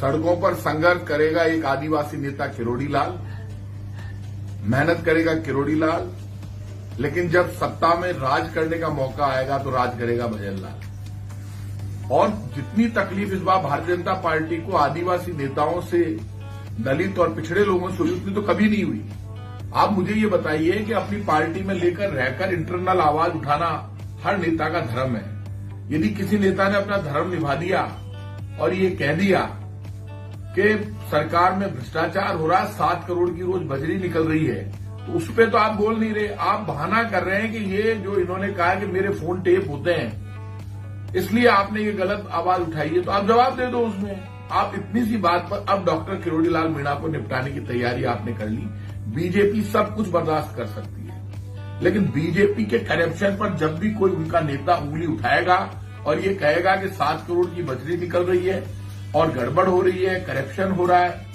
सड़कों पर संघर्ष करेगा एक आदिवासी नेता किरोड़ी लाल, मेहनत करेगा किरोड़ी लाल, लेकिन जब सत्ता में राज करने का मौका आएगा तो राज करेगा भजन लाल। और जितनी तकलीफ इस बार भारतीय जनता पार्टी को आदिवासी नेताओं से, दलित और पिछड़े लोगों से हुई उतनी तो कभी नहीं हुई। आप मुझे ये बताइए कि अपनी पार्टी में लेकर रहकर इंटरनल आवाज उठाना हर नेता का धर्म है। यदि किसी नेता ने अपना धर्म निभा दिया और ये कह दिया कि सरकार में भ्रष्टाचार हो रहा, 7 करोड़ की रोज बजरी निकल रही है, तो उस पर तो आप बोल नहीं रहे। आप बहाना कर रहे हैं कि ये जो इन्होंने कहा कि मेरे फोन टेप होते हैं इसलिए आपने ये गलत आवाज उठाई है, तो आप जवाब दे दो उसमें। आप इतनी सी बात पर अब डॉक्टर किरोड़ी लाल मीणा को निपटाने की तैयारी आपने कर ली। बीजेपी सब कुछ बर्दाश्त कर सकती है, लेकिन बीजेपी के करप्शन पर जब भी कोई उनका नेता उंगली उठाएगा और ये कहेगा कि 7 करोड़ की बजरी निकल रही है और गड़बड़ हो रही है, करप्शन हो रहा है,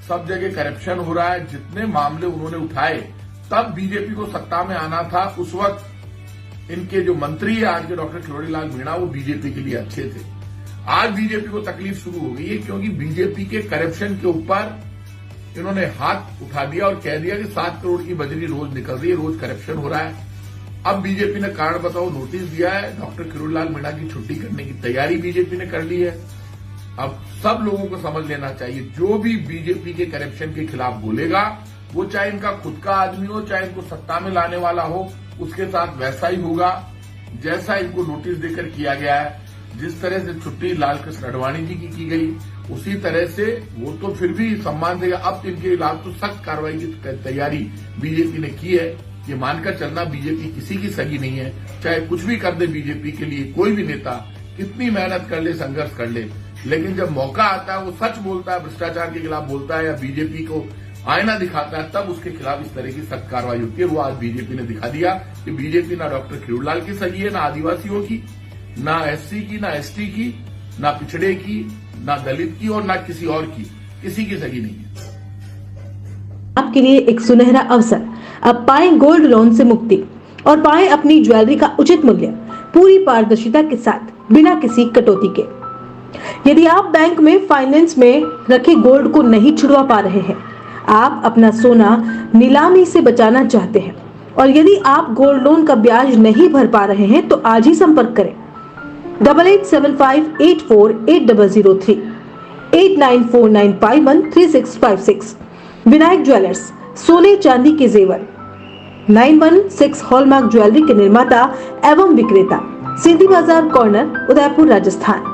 सब जगह करप्शन हो रहा है, जितने मामले उन्होंने उठाए तब बीजेपी को सत्ता में आना था। उस वक्त इनके जो मंत्री है आज के डॉक्टर किरोड़ी लाल मीणा, वो बीजेपी के लिए अच्छे थे। आज बीजेपी को तकलीफ शुरू हो गई है क्योंकि बीजेपी के करप्शन के ऊपर इन्होंने हाथ उठा दिया और कह दिया कि 7 करोड़ की बजरी रोज निकल रही है, रोज करप्शन हो रहा है। अब बीजेपी ने कारण बताओ नोटिस दिया है, डॉक्टर किरोड़ी लाल मीणा की छुट्टी करने की तैयारी बीजेपी ने कर ली है। अब सब लोगों को समझ लेना चाहिए, जो भी बीजेपी के करप्शन के खिलाफ बोलेगा, वो चाहे इनका खुद का आदमी हो, चाहे इनको सत्ता में लाने वाला हो, उसके साथ वैसा ही होगा जैसा इनको नोटिस देकर किया गया है। जिस तरह से छुट्टी लालकृष्ण आडवाणी जी की गई, उसी तरह से वो तो फिर भी सम्मान देगा। अब इनके खिलाफ तो सख्त कार्रवाई की तैयारी बीजेपी ने की है। ये मानकर चलना, बीजेपी किसी की सगी नहीं है। चाहे कुछ भी कर दे बीजेपी के लिए कोई भी नेता, कितनी मेहनत कर ले, संघर्ष कर ले, लेकिन जब मौका आता है वो सच बोलता है, भ्रष्टाचार के खिलाफ बोलता है या बीजेपी को आईना दिखाता है, तब उसके खिलाफ इस तरह की सख्त कार्रवाई होती है। वो आज बीजेपी ने दिखा दिया कि बीजेपी ना डॉक्टर किरोड़ी लाल की सगी है, ना आदिवासियों की, ना एससी की, ना एसटी की, ना पिछड़े की, ना दलित की और ना किसी और की, किसी की सगी नहीं है। आपके लिए एक सुनहरा अवसर, अब पाएं गोल्ड लोन से मुक्ति और पाएं अपनी ज्वेलरी का उचित मूल्य पूरी पारदर्शिता के साथ बिना किसी कटौती के। यदि आप बैंक में फाइनेंस में रखे गोल्ड को नहीं छुड़वा पा रहे हैं, आप अपना सोना नीलामी से बचाना चाहते हैं और यदि आप गोल्ड लोन का ब्याज नहीं भर पा रहे हैं तो आज ही संपर्क करें 8875848003 8949513656। विनायक ज्वेलर्स, सोने चांदी के जेवर, 916 हॉलमार्क ज्वेलरी के निर्माता एवं विक्रेता, सीधी बाजार कॉर्नर, उदयपुर, राजस्थान।